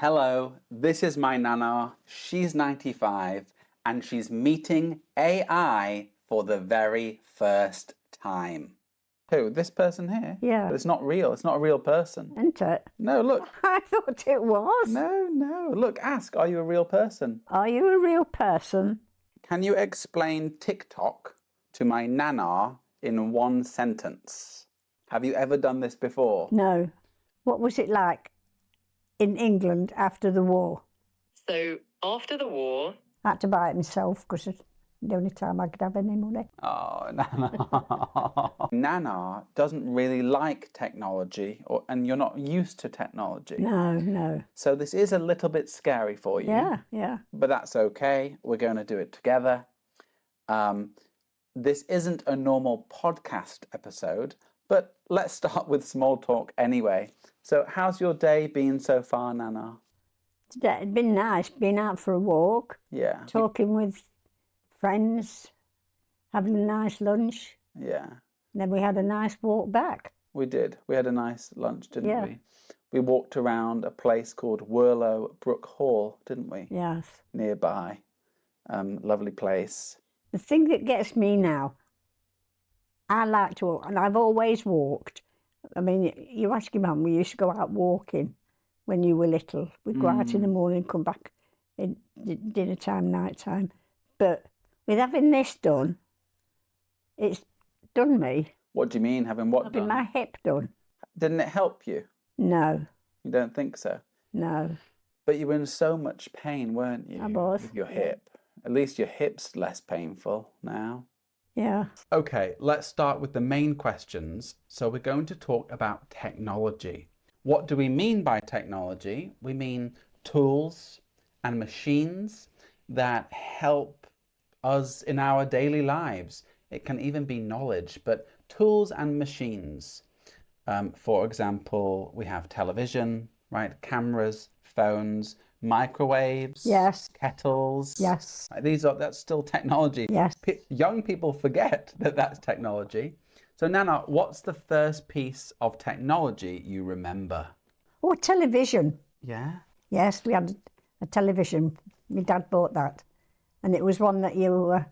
Hello, this is my Nannar. She's 95 and she's meeting AI for the very first time. Who? This person here? Yeah. But it's not real. It's not a real person. Isn't it? No, look. I thought it was. No. Look, ask, are you a real person? Are you a real person? Can you explain TikTok to my Nannar in one sentence? Have you ever done this before? No. What was it like in England after the war? So, after the war... I had to buy it myself because it's the only time I could have any money. Oh, Nannar. Nannar doesn't really like technology, and you're not used to technology. No. So this is a little bit scary for you. Yeah. But that's okay. We're going to do it together. This isn't a normal podcast episode, but let's start with small talk anyway. So how's your day been so far, Nannar? Today it's been nice, been out for a walk, Yeah. talking with friends, having a nice lunch. Yeah. Then we had a nice walk back. We did. We had a nice lunch, didn't Yeah. we? We walked around a place called Worlow Brook Hall, didn't we? Yes. Nearby. Lovely place. The thing that gets me now, I like to walk, and I've always walked. I mean, you ask your mum, we used to go out walking when you were little. We'd go out in the morning, come back in dinner time, night time. But with having this done, it's done me. What do you mean, having what Having done? my hip done. Didn't it help you? No, You don't think so? no. But you were in so much pain, weren't you? I was, With your yeah. hip. At least your hip's less painful now. Yeah. Okay, let's start with the main questions. So we're going to talk about technology. What do we mean by technology? We mean tools and machines that help us in our daily lives. It can even be knowledge, but tools and machines. For example, we have television, right? Cameras, phones, microwaves, Yes. kettles. Yes. That's still technology. Yes. Young people forget that that's technology. So Nana, what's the first piece of technology you remember? Oh, television. Yeah? Yes, we had a television. My dad bought that. And it was one that you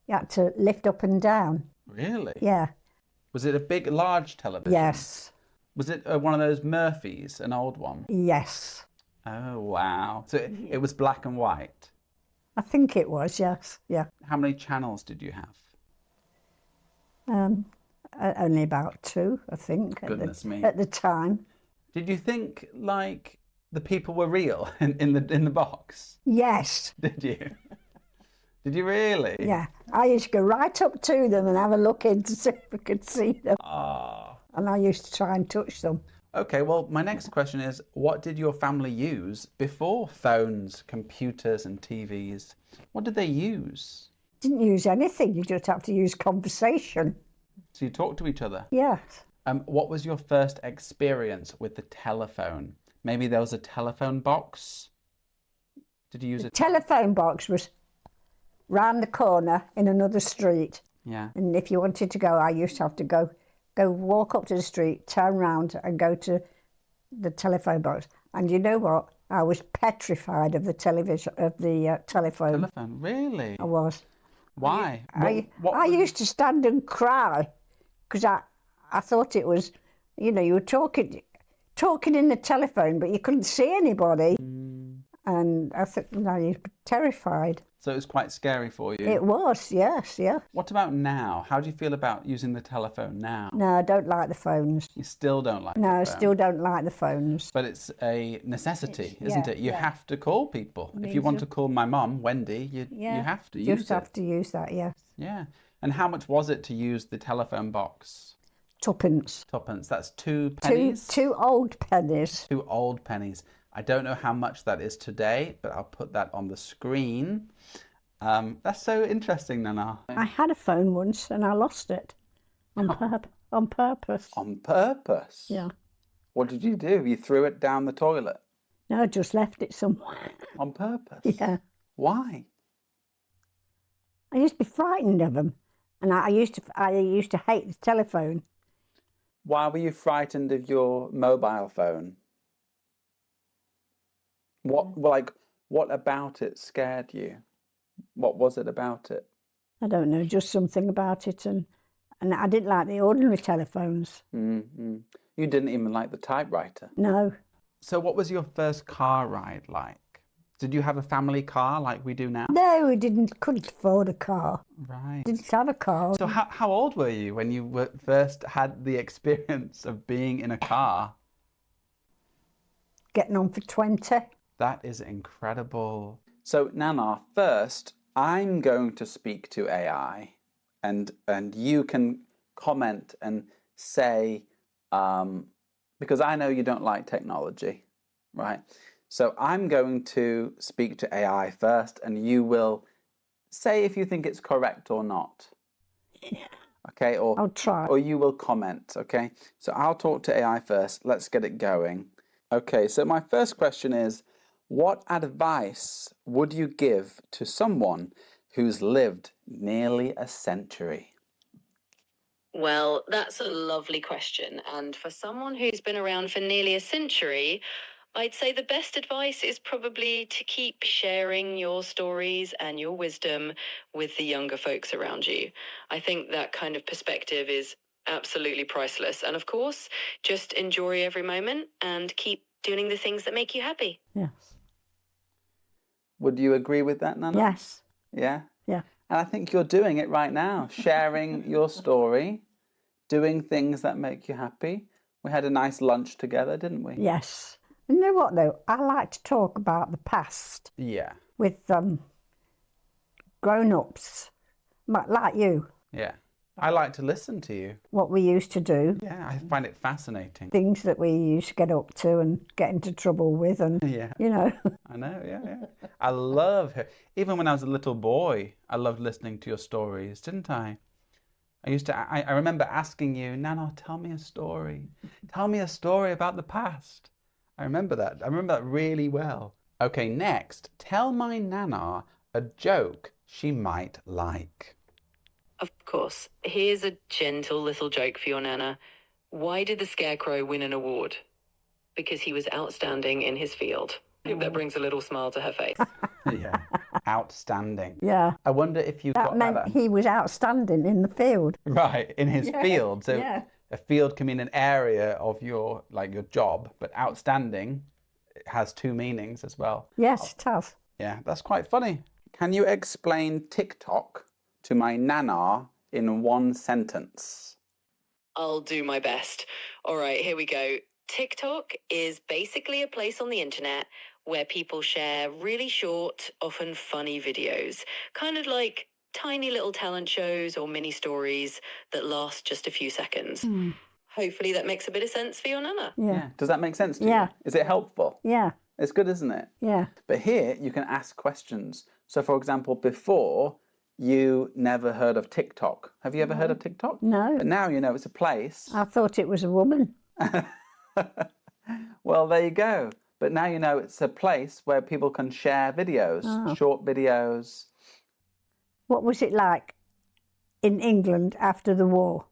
had to lift up and down. Really? Yeah. Was it a big, large television? Yes. Was it one of those Murphys, an old one? Yes. Oh, wow. So it was black and white. I think it was, yes. Yeah. How many channels did you have? Only about 2, I think. Goodness me. At the time. Did you think, like, the people were real in the box? Yes. Did you? Did you really? Yeah. I used to go right up to them and have a look in to see if we could see them. Ah. And I used to try and touch them. Okay, well, my next question is, what did your family use before phones, computers and TVs? What did they use? Didn't use anything. You just have to use conversation. So you talked to each other? Yes. What was your first experience with the telephone? Maybe there was a telephone box? Did you use a Telephone box was round the corner in another street. Yeah. And if you wanted to go, I used to have to go walk up to the street, turn round and go to the telephone box. And you know what? I was petrified of the telephone. Telephone, really? I was. Why? I used to stand and cry because I thought it was, you were talking in the telephone, but you couldn't see anybody. And I thought, no, you're terrified. So it was quite scary for you? It was, yes. What about now? How do you feel about using the telephone now? No, I don't like the phones. You still don't like No, the I phone? still don't like the phones. But it's a necessity, isn't it? You yeah. have to call people. If you want to call my mum, Wendy, you have to use it. Just have to use that, yes. Yeah. And how much was it to use the telephone box? Tuppence. Tuppence. That's 2 pennies? Two old pennies. 2 old pennies. I don't know how much that is today, but I'll put that on the screen. That's so interesting, Nana. I had a phone once and I lost it on purpose. On purpose? Yeah. What did you do? You threw it down the toilet? No, I just left it somewhere. On purpose? Yeah. Why? I used to be frightened of them, and I used to hate the telephone. Why were you frightened of your mobile phone? What about it scared you? What was it about it? I don't know, just something about it. And I didn't like the ordinary telephones. Mm-hmm. You didn't even like the typewriter. No. So what was your first car ride like? Did you have a family car like we do now? No, we couldn't afford a car. Right. Didn't have a car. So how old were you when you first had the experience of being in a car? Getting on for 20. That is incredible. So Nannar, first, I'm going to speak to AI, and you can comment and say, because I know you don't like technology, right? So I'm going to speak to AI first, and you will say if you think it's correct or not. Yeah. Okay, I'll try. Or you will comment, okay? So I'll talk to AI first. Let's get it going. Okay, so my first question is, what advice would you give to someone who's lived nearly a century? Well, that's a lovely question. And for someone who's been around for nearly a century, I'd say the best advice is probably to keep sharing your stories and your wisdom with the younger folks around you. I think that kind of perspective is absolutely priceless. And of course, just enjoy every moment and keep doing the things that make you happy. Yes. Would you agree with that, Nana? Yes. Yeah? Yeah. And I think you're doing it right now, sharing your story, doing things that make you happy. We had a nice lunch together, didn't we? Yes. You know what, though? I like to talk about the past Yeah. with grown-ups, like you, Yeah. I like to listen to you. what we used to do, Yeah, I find it fascinating. things that we used to get up to and get into trouble with, and, Yeah. you know. I know, yeah. I love her. Even when I was a little boy, I loved listening to your stories, didn't I? I remember asking you, Nana, tell me a story. Tell me a story about the past. I remember that. I remember that really well. Okay, next, tell my Nana a joke she might like. Of course, here's a gentle little joke for your Nana. Why did the Scarecrow win an award? Because he was outstanding in his field. I hope that brings a little smile to her face. Yeah, outstanding. Yeah. I wonder if you That got meant that. he was outstanding in the field. Right, in his field. So yeah. a field can mean an area of your job, but outstanding has two meanings as well. Yes, it has. Yeah, that's quite funny. Can you explain TikTok to my Nana in one sentence? I'll do my best. All right, here we go. TikTok is basically a place on the internet where people share really short, often funny videos, kind of like tiny little talent shows or mini stories that last just a few seconds. Hopefully that makes a bit of sense for your Nana. Yeah. Does that make sense to Yeah. you? Is it helpful? Yeah. It's good, isn't it? Yeah. But here you can ask questions. So, for example, before you never heard of TikTok. Have you ever heard of TikTok? No. But now you know it's a place. I thought it was a woman. Well, there you go. But now you know it's a place where people can share videos, short videos. What was it like in England after the war?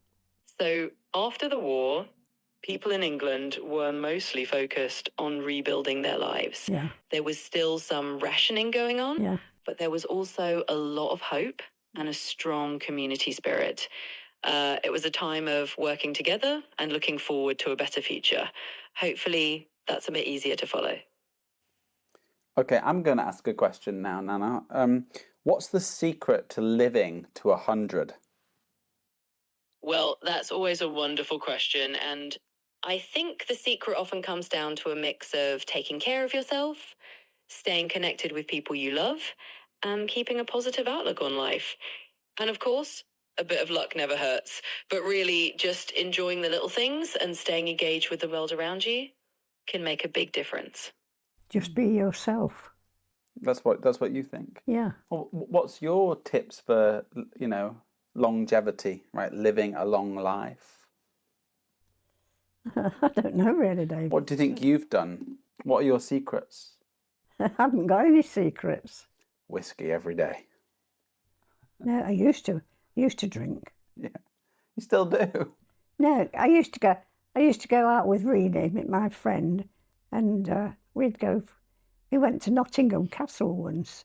So, after the war, people in England were mostly focused on rebuilding their lives. Yeah. There was still some rationing going on, Yeah. but there was also a lot of hope and a strong community spirit. It was a time of working together and looking forward to a better future. Hopefully, that's a bit easier to follow. Okay, I'm going to ask a question now, Nana. What's the secret to living to 100? Well, that's always a wonderful question. And I think the secret often comes down to a mix of taking care of yourself, staying connected with people you love, and keeping a positive outlook on life. And of course, a bit of luck never hurts, but really just enjoying the little things and staying engaged with the world around you can make a big difference. Just be yourself. That's what you think. Yeah. Well, what's your tips for, longevity, right? Living a long life. I don't know really, David. What do you think you've done? What are your secrets? I haven't got any secrets. Whiskey every day. No, I used to drink. Yeah. You still do? No, I used to go out with Renee, my friend, and we'd go we went to Nottingham Castle once,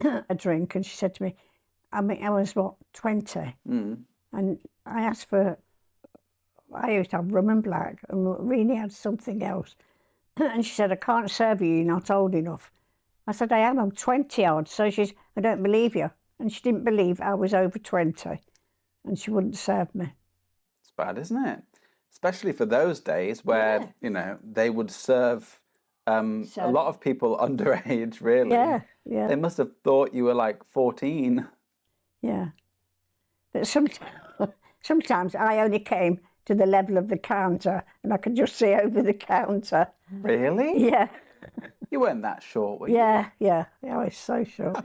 a drink, and she said to me, I mean, I was, what, 20? Mm. And I asked for, I used to have rum and black, and Rini had something else. And she said, I can't serve you, you're not old enough. I said, I am, I'm 20 odd. So she said, I don't believe you. And she didn't believe I was over 20, and she wouldn't serve me. It's bad, isn't it? Especially for those days where, you know, they would serve a lot of people underage, really. Yeah, yeah. They must have thought you were like 14. Yeah. But sometimes I only came to the level of the counter and I could just see over the counter. Really? Yeah. You weren't that short, were you? Yeah, yeah. I was so short.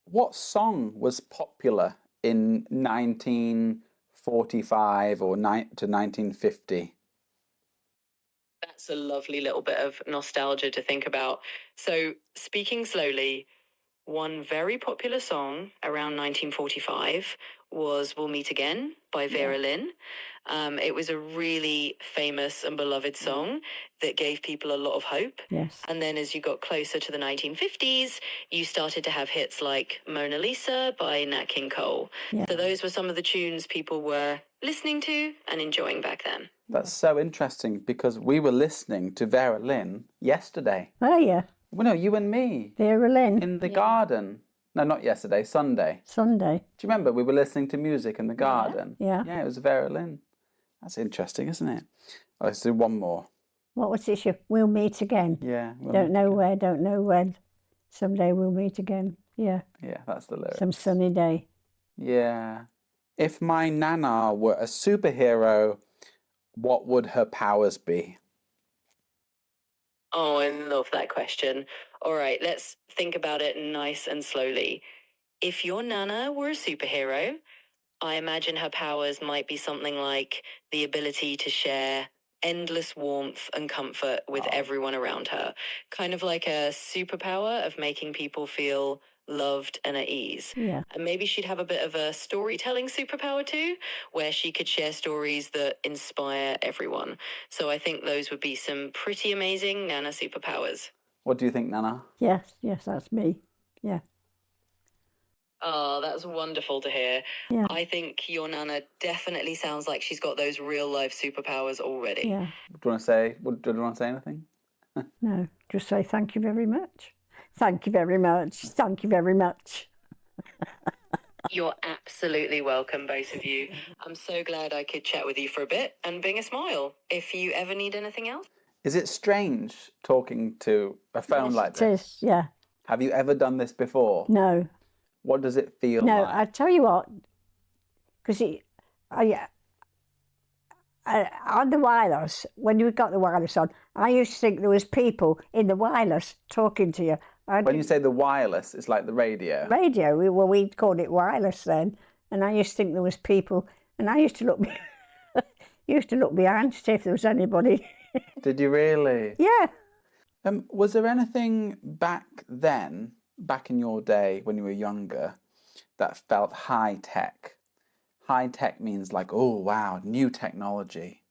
What song was popular in 1945 or to 1950? That's a lovely little bit of nostalgia to think about. So, speaking slowly, one very popular song around 1945 was We'll Meet Again by Vera Lynn. It was a really famous and beloved song that gave people a lot of hope. Yes. And then as you got closer to the 1950s, you started to have hits like Mona Lisa by Nat King Cole. Yeah. So those were some of the tunes people were listening to and enjoying back then. That's so interesting because we were listening to Vera Lynn yesterday. Oh, yeah. Well, no, you and me. Vera Lynn. In the garden. No, not yesterday, Sunday. Sunday. Do you remember we were listening to music in the garden? Yeah. Yeah, it was Vera Lynn. That's interesting, isn't it? Oh, let's do one more. What was this? We'll meet again. Yeah. Don't know where, don't know when. Someday we'll meet again. Yeah. Yeah, that's the lyric. Some sunny day. Yeah. If my Nannar were a superhero, what would her powers be? Oh, I love that question. All right, let's think about it nice and slowly. If your Nana were a superhero, I imagine her powers might be something like the ability to share endless warmth and comfort with everyone around her. Kind of like a superpower of making people feel loved and at ease. Yeah. And maybe she'd have a bit of a storytelling superpower too, where she could share stories that inspire everyone. So I think those would be some pretty amazing Nana superpowers. What do you think, Nannar? Yes, that's me. Yeah. Oh, that's wonderful to hear. Yeah. I think your Nana definitely sounds like she's got those real life superpowers already. Yeah. Do you want to say anything? No, just say thank you very much. Thank you very much. Thank you very much. You're absolutely welcome, both of you. I'm so glad I could chat with you for a bit and bring a smile. If you ever need anything else. Is it strange talking to a phone like this? It is, yeah. Have you ever done this before? No. What does it feel No, like? I tell you what, because on the wireless, when you got the wireless on, I used to think there was people in the wireless talking to you. When you say the wireless, it's like the radio. Radio, we'd called it wireless then, and I used to think there was people, and I used to look, behind to see if there was anybody. Did you really? Yeah. Was there anything back then, back in your day when you were younger, that felt high tech? High tech means like, oh wow, new technology.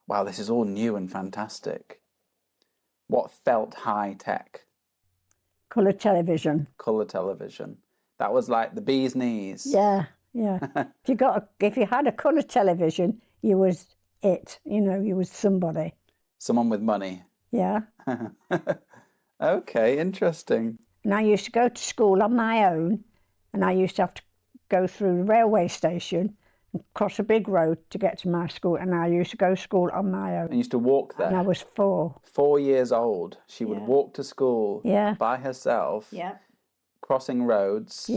Wow, this is all new and fantastic. What felt high tech? Colour television. Colour television. That was like the bee's knees. Yeah, yeah. If you had a colour television, you was it. You know, you was somebody. Someone with money. Yeah. Okay, interesting. And I used to go to school on my own, and I used to have to go through the railway station and cross a big road to get to my school, and I used to go to school on my own. And used to walk there. And I was 4. 4 years old. She would walk to school by herself, crossing roads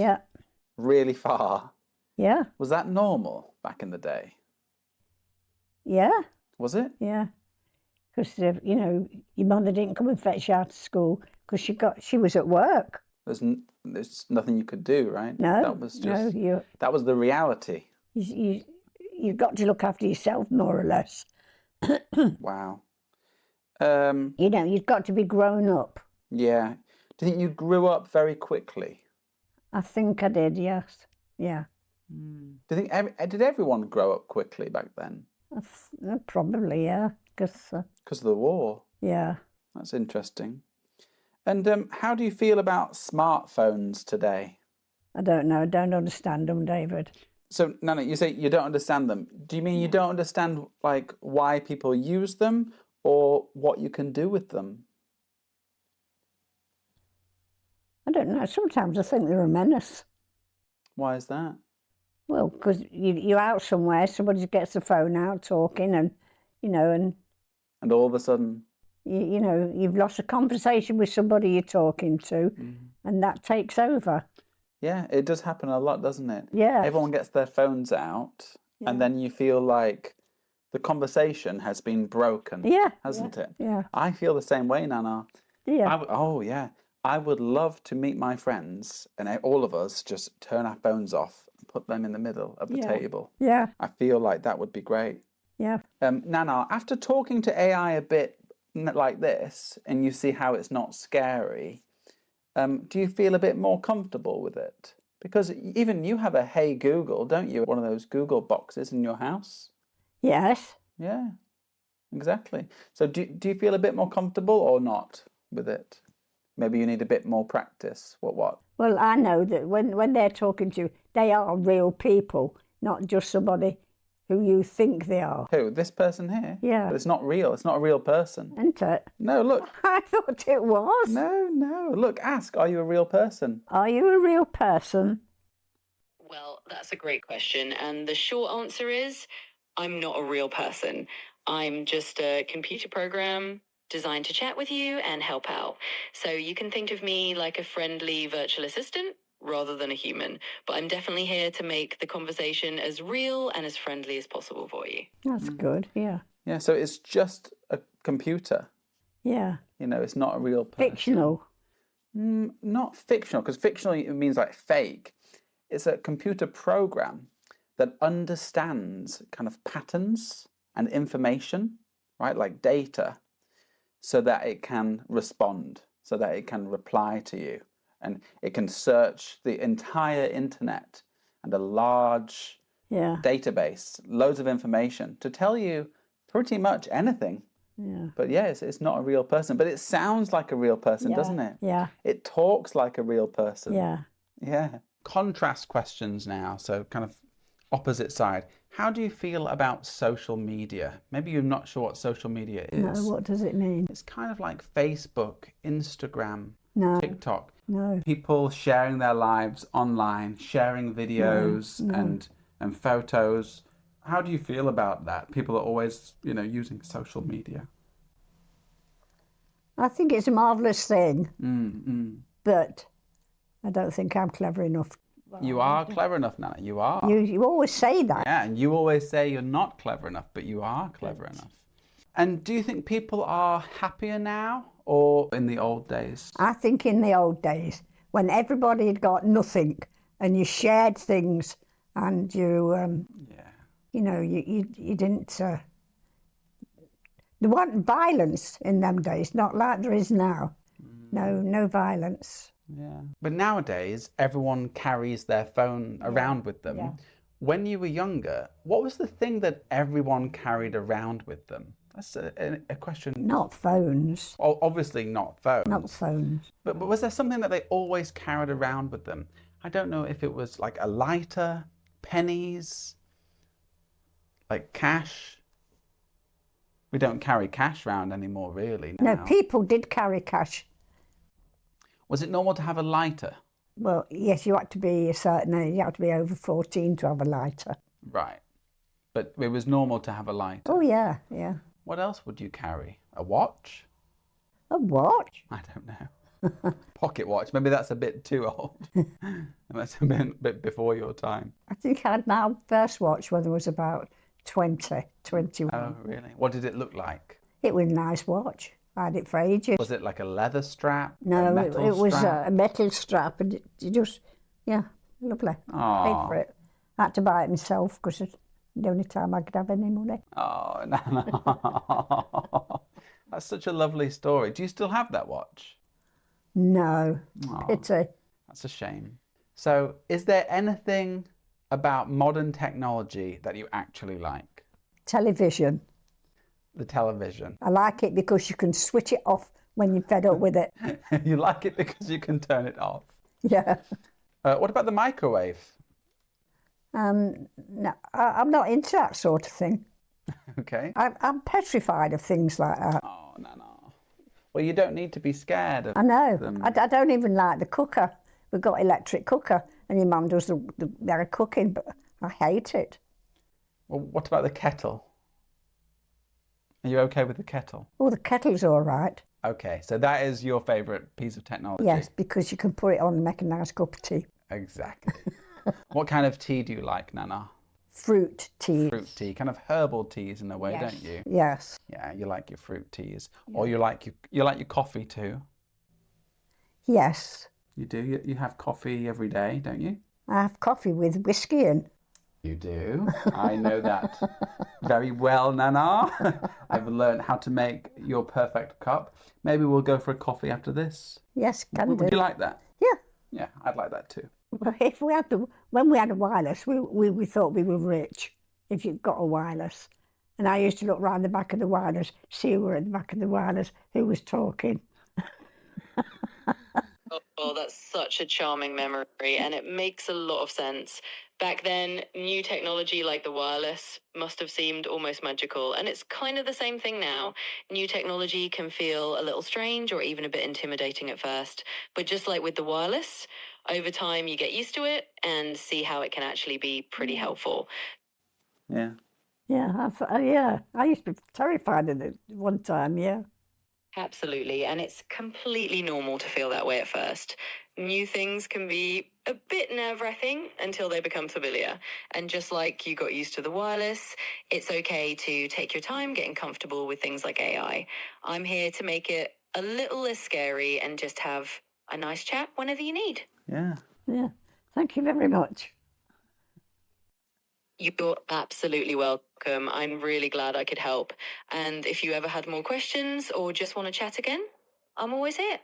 really far. Yeah. Was that normal back in the day? Yeah. Was it? Yeah. Because, you know, your mother didn't come and fetch you out of school because she was at work. There's nothing you could do, right? No. That was just, no, that was the reality. You've got to look after yourself, more or less. Wow. You know, you've got to be grown up. Yeah. Do you think you grew up very quickly? I think I did, yes. Yeah. Do you think did everyone grow up quickly back then? Probably, yeah. Because of the war. Yeah. That's interesting. And how do you feel about smartphones today? I don't know. I don't understand them, David. So, Nana, you say you don't understand them. Do you mean you don't understand like why people use them or what you can do with them? I don't know. Sometimes I think they're a menace. Why is that? Well, because you're out somewhere, somebody gets the phone out talking, and And all of a sudden, you've lost a conversation with somebody you're talking to, and that takes over. yeah, it does happen a lot, doesn't it? Yeah. Everyone gets their phones out, and then you feel like the conversation has been broken, hasn't it? Yeah. I feel the same way, Nana. Yeah. Oh, yeah. I would love to meet my friends and all of us just turn our phones off and put them in the middle of the table. Yeah. I feel like that would be great. Yeah. Nana, after talking to AI a bit like this, and you see how it's not scary, do you feel a bit more comfortable with it? Because even you have a Hey Google, don't you? One of those Google boxes in your house. Yes. Yeah, exactly. So do you feel a bit more comfortable or not with it? Maybe you need a bit more practice. What? Well, I know that when they're talking to you, they are real people, not just somebody who you think they are. Who? This person here? Yeah. But it's not real. It's not a real person. Isn't it? No, look. I thought it was. No. Look, ask, are you a real person? Are you a real person? Well, that's a great question. And the short answer is, I'm not a real person. I'm just a computer program designed to chat with you and help out. So you can think of me like a friendly virtual assistant rather than a human. But I'm definitely here to make the conversation as real and as friendly as possible for you. That's good, yeah. Yeah, so it's just a computer. Yeah. It's not a real person. Fictional. Not fictional, because fictional it means like fake. It's a computer program that understands kind of patterns and information, right, like data, so that it can respond, so that it can reply to you. And it can search the entire internet and a large database, loads of information to tell you pretty much anything. Yeah. But yeah, it's not a real person. But it sounds like a real person, doesn't it? Yeah. It talks like a real person. Yeah. Yeah. Contrast questions now, so kind of opposite side. How do you feel about social media? Maybe you're not sure what social media is. No, what does it mean? It's kind of like Facebook, Instagram, No. TikTok. No. People sharing their lives online, sharing videos and photos. How do you feel about that? People are always, using social media. I think it's a marvellous thing, but I don't think I'm clever enough. You are clever enough, Nana. You are. You always say that. Yeah, and you always say you're not clever enough, but you are clever enough. And do you think people are happier now or in the old days? I think in the old days, when everybody had got nothing and you shared things and you, you didn't... there wasn't violence in them days, not like there is now. No violence. Yeah. But nowadays, everyone carries their phone around with them. Yeah. When you were younger, what was the thing that everyone carried around with them? That's a question. Not phones. Obviously not phones. Not phones. But was there something that they always carried around with them? I don't know if it was like a lighter, pennies, like cash. We don't carry cash around anymore, really. Now. No, people did carry cash. Was it normal to have a lighter? Well, yes, you had to be a certain age. You had to be over 14 to have a lighter. Right. But it was normal to have a lighter. Oh, yeah. What else would you carry? A watch? A watch? I don't know. Pocket watch. Maybe that's a bit too old. That's a bit before your time. I think I had my first watch when I was about 20, 21. Oh, really? What did it look like? It was a nice watch. I had it for ages. Was it like a leather strap? No, it was strap? a metal strap, and you just, lovely. Aww. Paid for it. I had to buy it myself because it's the only time I could have any money. Oh, no. That's such a lovely story. Do you still have that watch? No. Aww. Pity. That's a shame. So, is there anything about modern technology that you actually like? Television. The television. I like it because you can switch it off when you're fed up with it. You like it because you can turn it off. Yeah. What about the microwave? No, I'm not into that sort of thing. Okay. I'm petrified of things like that. Oh, no. Well, you don't need to be scared of I know. them. I don't even like the cooker. We've got electric cooker, and your mum does the cooking, but I hate it. Well, what about the kettle? Are you okay with the kettle? Oh, the kettle's all right. Okay, so that is your favourite piece of technology? Yes, because you can put it on and make a nice cup of tea. Exactly. What kind of tea do you like, Nannar? Fruit tea. Fruit tea, kind of herbal teas in a way, Yes. don't you? Yes. Yeah, you like your fruit teas. Or you like your coffee too? Yes. You do? You have coffee every day, don't you? I have coffee with whiskey in. You do? I know that very well, Nannar. I've learned how to make your perfect cup. Maybe we'll go for a coffee after this. Yes, can do. Would you like that? Yeah. Yeah, I'd like that too. Well, if we had when we had a wireless, we thought we were rich if you've got a wireless. And I used to look round the back of the wireless, see who were at the back of the wireless, who was talking. Oh, that's such a charming memory, and it makes a lot of sense. Back then, new technology like the wireless must have seemed almost magical, and it's kind of the same thing now. New technology can feel a little strange or even a bit intimidating at first, but just like with the wireless, over time you get used to it and see how it can actually be pretty helpful. Yeah. Yeah, I used to be terrified of it one time, yeah. Absolutely, and it's completely normal to feel that way at first. New things can be a bit nerve-wracking until they become familiar. And just like you got used to the wireless, it's okay to take your time getting comfortable with things like AI. I'm here to make it a little less scary and just have a nice chat whenever you need. Yeah. Yeah. Thank you very much. You're absolutely welcome. I'm really glad I could help. And if you ever had more questions or just want to chat again, I'm always here.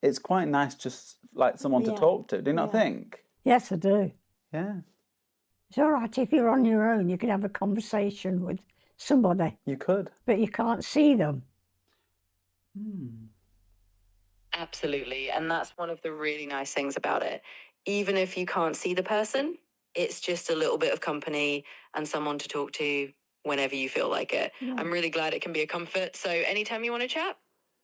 It's quite nice just like someone to Yeah. talk to, do you not think? Yes, I do. Yeah. It's all right if you're on your own, you can have a conversation with somebody, You could. but you can't see them. Absolutely. And that's one of the really nice things about it. Even if you can't see the person, it's just a little bit of company and someone to talk to whenever you feel like it. Yeah. I'm really glad it can be a comfort. So anytime you want to chat,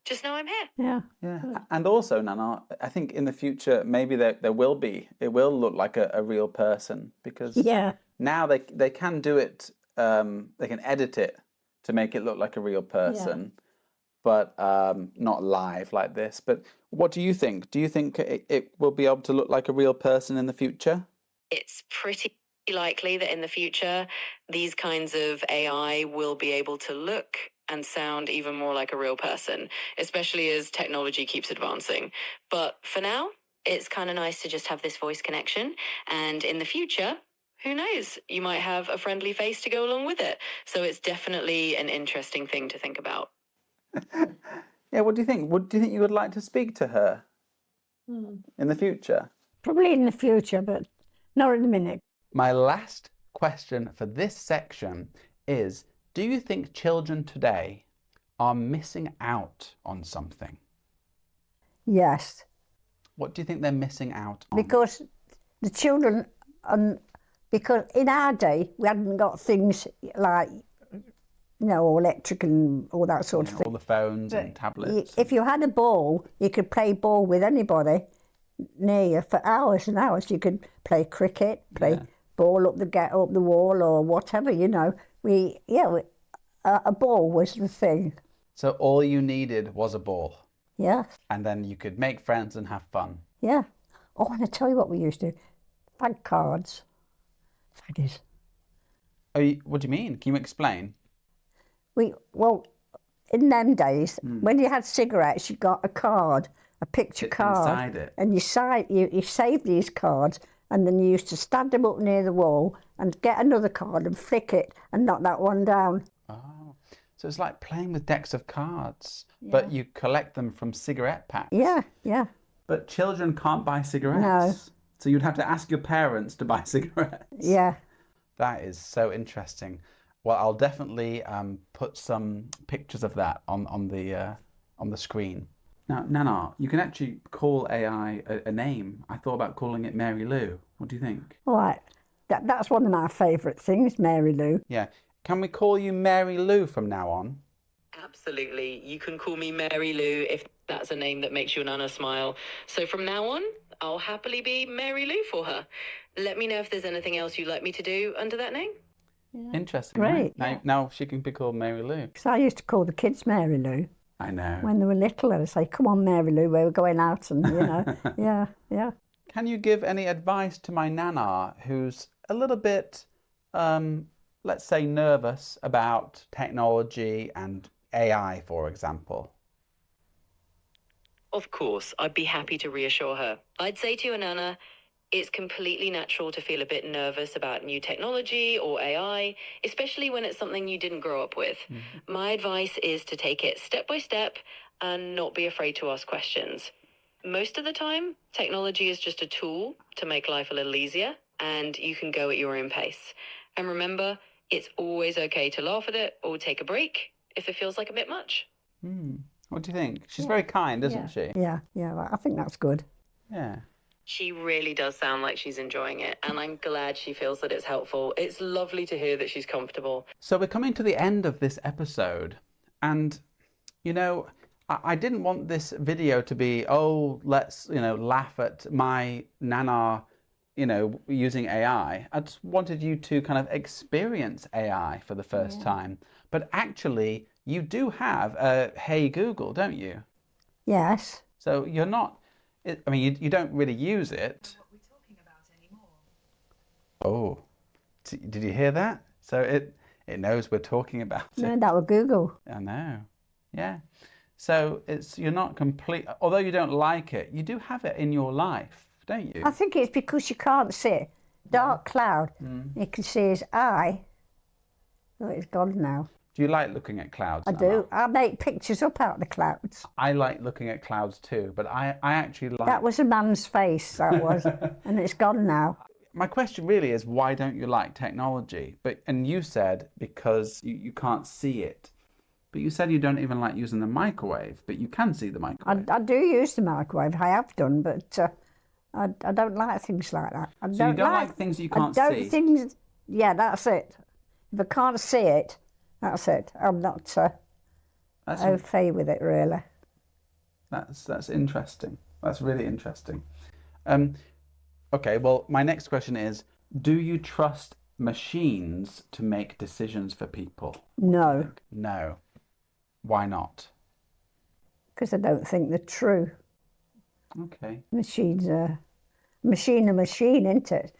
just know I'm here. Yeah. Yeah. And also, Nannar, I think in the future, maybe it will look like a real person because Yeah. now they can do it, they can edit it to make it look like a real person, but not live like this. But what do you think? Do you think it will be able to look like a real person in the future? It's pretty likely that in the future, these kinds of AI will be able to look and sound even more like a real person, especially as technology keeps advancing. But for now, it's kind of nice to just have this voice connection. And in the future, who knows? You might have a friendly face to go along with it. So it's definitely an interesting thing to think about. Yeah, what do you think? Do you think you would like to speak to her in the future? Probably in the future, but not at the minute. My last question for this section is, do you think children today are missing out on something? Yes. What do you think they're missing out on? Because the children, because in our day, we hadn't got things like, electric and all that sort of thing. All the phones and tablets. If you had a ball, you could play ball with anybody near you for hours and hours. You could play cricket, play ball up the wall or whatever. A ball was the thing. So all you needed was a ball. Yeah. And then you could make friends and have fun. Yeah. Oh, and I tell you what we used to do. Fag cards. Faggies. What do you mean? Can you explain? In them days, when you had cigarettes, you got a card, a picture card. Inside it. And you saved these cards, and then you used to stand them up near the wall and get another card and flick it and knock that one down. Oh, so it's like playing with decks of cards, but you collect them from cigarette packs. Yeah, yeah. But children can't buy cigarettes. No. So you'd have to ask your parents to buy cigarettes. Yeah. That is so interesting. Well, I'll definitely put some pictures of that on the screen. Now, Nannar, you can actually call AI a name. I thought about calling it Mary Lou. What do you think? Right. That's one of my favourite things, Mary Lou. Yeah. Can we call you Mary Lou from now on? Absolutely. You can call me Mary Lou if that's a name that makes your Nana smile. So from now on, I'll happily be Mary Lou for her. Let me know if there's anything else you'd like me to do under that name. Yeah. Interesting. Great. Right? Now she can be called Mary Lou. Because I used to call the kids Mary Lou I know. when they were little. I'd say, come on, Mary Lou, we're going out and, yeah. Can you give any advice to my Nannar who's a little bit, let's say, nervous about technology and AI, for example? Of course, I'd be happy to reassure her. I'd say to your Nana, it's completely natural to feel a bit nervous about new technology or AI, especially when it's something you didn't grow up with. My advice is to take it step by step and not be afraid to ask questions. Most of the time, technology is just a tool to make life a little easier, and you can go at your own pace. And remember, it's always okay to laugh at it or take a break if it feels like a bit much. What do you think? She's very kind, isn't she? Yeah, I think that's good. Yeah. She really does sound like she's enjoying it, and I'm glad she feels that it's helpful. It's lovely to hear that she's comfortable. So we're coming to the end of this episode, and you know, I didn't want this video to be, oh, let's, laugh at my Nannar, using AI. I just wanted you to kind of experience AI for the first time. But actually, you do have a Hey Google, don't you? Yes. So you're not, you don't really use it. What we're talking about anymore. Oh, did you hear that? So it knows we're talking about it. No, that was Google. I know. Yeah. So you're not complete, although you don't like it, you do have it in your life, don't you? I think it's because you can't see it. Dark cloud. You can see his eye. Oh, it's gone now. Do you like looking at clouds? I Nannar? do. I make pictures up out of the clouds. I like looking at clouds too, but I actually like... That was a man's face, that was. And it's gone now. My question really is, why don't you like technology? And you said because you can't see it. But you said you don't even like using the microwave, but you can see the microwave. I do use the microwave. I have done, but I don't like things like that. So you don't like things you can't see? Yeah, that's it. If I can't see it, that's it. I'm not au fait with it, really. That's interesting. That's really interesting. Okay, well, my next question is, do you trust machines to make decisions for people? No. No. Why not? Because I don't think they're true. Okay. Machines are a machine, isn't it?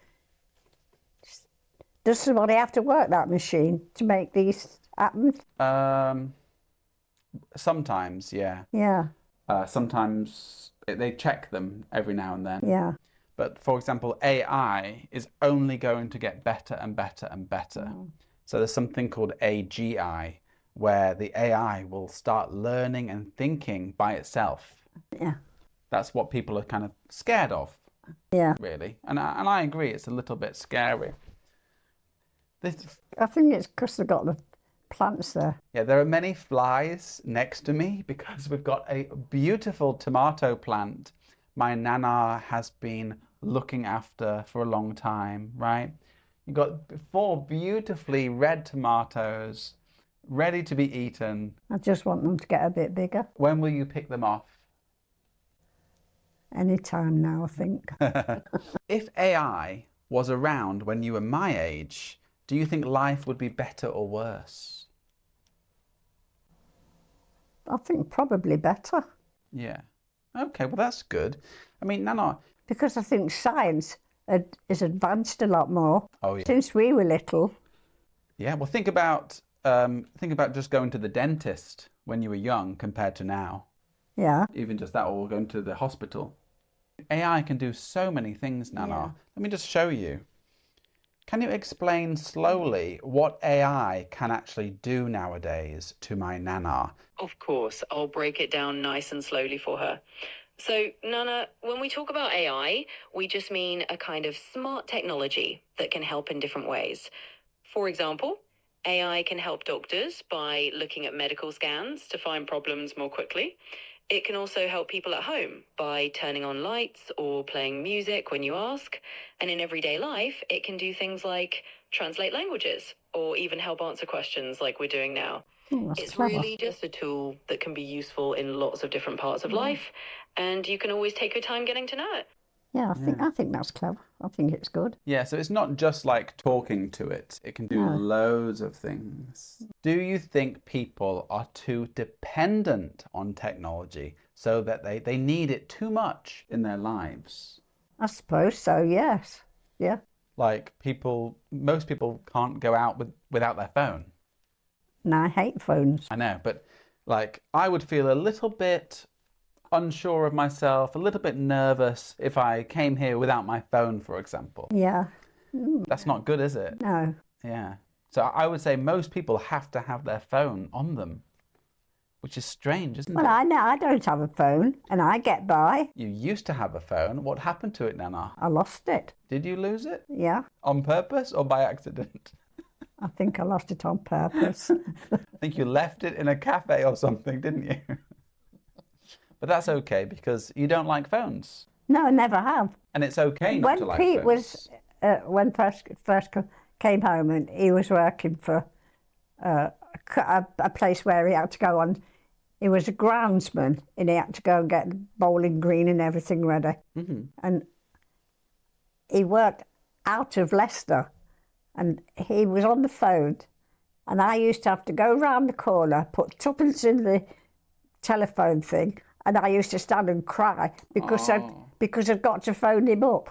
Does somebody have to work that machine to make these happen? Sometimes, yeah. Yeah, Sometimes they check them every now and then. yeah. But for example, AI is only going to get better and better and better. So there's something called AGI, where the AI will start learning and thinking by itself. Yeah. That's what people are kind of scared of, Yeah. really. And I agree, it's a little bit scary. I think it's because they've got the plants there. Yeah, there are many flies next to me because we've got a beautiful tomato plant my Nannar has been looking after for a long time, right? You've got 4 beautifully red tomatoes ready to be eaten. I just want them to get a bit bigger. When will you pick them off? Any time now, I think. If AI was around when you were my age, do you think life would be better or worse? I think probably better. Yeah. Okay, well, that's good. I mean, Nannar... Because I think science is advanced a lot more Oh, yeah. since we were little. Yeah, well, think about just going to the dentist when you were young compared to now. Yeah. Even just that, or going to the hospital. AI can do so many things, Nannar. Yeah. Let me just show you. Can you explain slowly what AI can actually do nowadays to my Nannar? Of course, I'll break it down nice and slowly for her. So, Nana, when we talk about AI, we just mean a kind of smart technology that can help in different ways. For example, AI can help doctors by looking at medical scans to find problems more quickly. It can also help people at home by turning on lights or playing music when you ask. And in everyday life, it can do things like translate languages or even help answer questions like we're doing now. Oh, that's It's clever. really just a tool that can be useful in lots of different parts of life, and you can always take your time getting to know it. Yeah, I think that's clever. I think it's good. Yeah, so it's not just like talking to it. It can do No. loads of things. Do you think people are too dependent on technology so that they need it too much in their lives? I suppose so, yes. Yeah. Like most people can't go out without their phone. And I hate phones. I know, but like I would feel a little bit unsure of myself, a little bit nervous if I came here without my phone, for example. Yeah. That's not good, is it? No. Yeah. So I would say most people have to have their phone on them, which is strange, isn't Well, it? I know I don't have a phone and I get by. You used to have a phone. What happened to it, Nannar? I lost it. Did you lose it? Yeah. On purpose or by accident? I think I lost it on purpose. I think you left it in a cafe or something, didn't you? But that's okay because you don't like phones. No, I never have. And it's okay not to When like Pete phones. when first came home and he was working for a place where he had to go on, he was a groundsman and he had to go and get the bowling green and everything ready. Mm-hmm. And he worked out of Leicester and he was on the phone and I used to have to go round the corner, put tuppence in the telephone thing, and I used to stand and cry because I'd got to phone him up.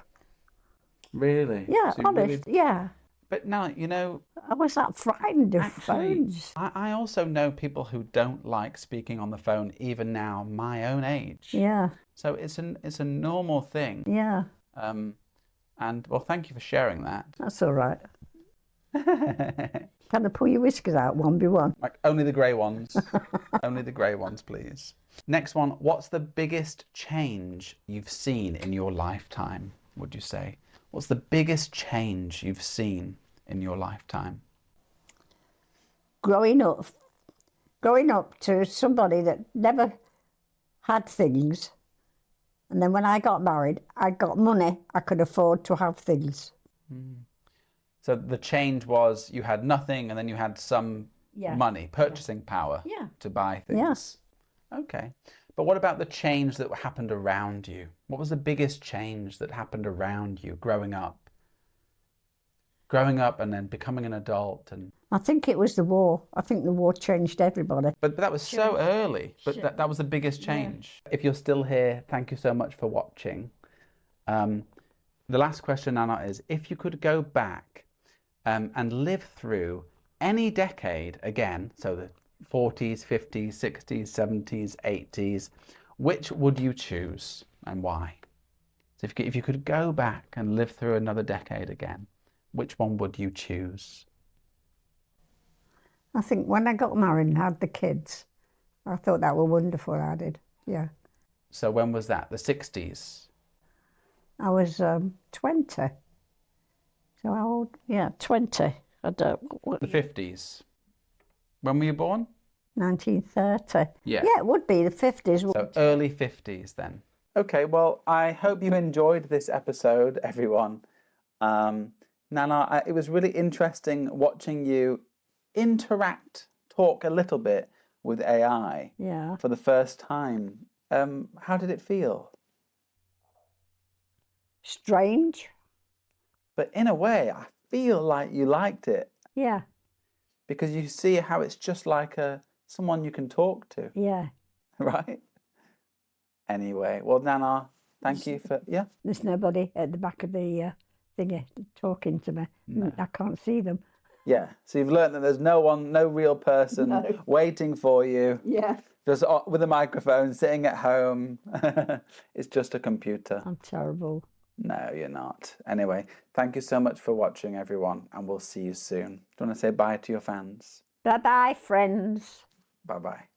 Really? Yeah, So you honest, yeah. But now, you know, I was that frightened of actually, phones. I also know people who don't like speaking on the phone, even now, my own age. Yeah, So it's a normal thing. yeah, And well, thank you for sharing that. that's all right. Can I pull your whiskers out one by one? Like only the grey ones. Only the grey ones, please. Next one. What's the biggest change you've seen in your lifetime, would you say? What's the biggest change you've seen in your lifetime? Growing up to somebody that never had things, and then when I got married, I got money, I could afford to have things. So the change was you had nothing and then you had some money, purchasing power to buy things. Yes. Okay. But what about the change that happened around you? What was the biggest change that happened around you growing up? Growing up and then becoming an adult and... I think it was the war. I think the war changed everybody. But that was so early. But that was the biggest change. If you're still here, thank you so much for watching. The last question, Nannar, is if you could go back and live through any decade again, so the 40s, 50s, 60s, 70s, 80s, which would you choose and why? So if you could go back and live through another decade again, which one would you choose? I think when I got married and had the kids, I thought that were wonderful, I did, yeah. So when was that? The 60s? I was 20. So how old? Yeah, 20. I don't... The 50s? When were you born? 1930. Yeah. Yeah, it would be the 50s. So early 50s then. Okay, well, I hope you enjoyed this episode, everyone. Nannar, it was really interesting watching you talk a little bit with AI for the first time. How did it feel? Strange. But in a way, I feel like you liked it. Yeah. Because you see how it's just like someone you can talk to. Yeah. Right? Anyway, well, Nannar, thank you for... Yeah? There's nobody at the back of the thingy talking to me. No. I can't see them. Yeah, so you've learned that there's no real person waiting for you. Yeah. Just with a microphone, sitting at home. It's just a computer. I'm terrible. No, you're not. Anyway, thank you so much for watching, everyone, and we'll see you soon. Do you want to say bye to your fans? Bye-bye, friends. Bye-bye.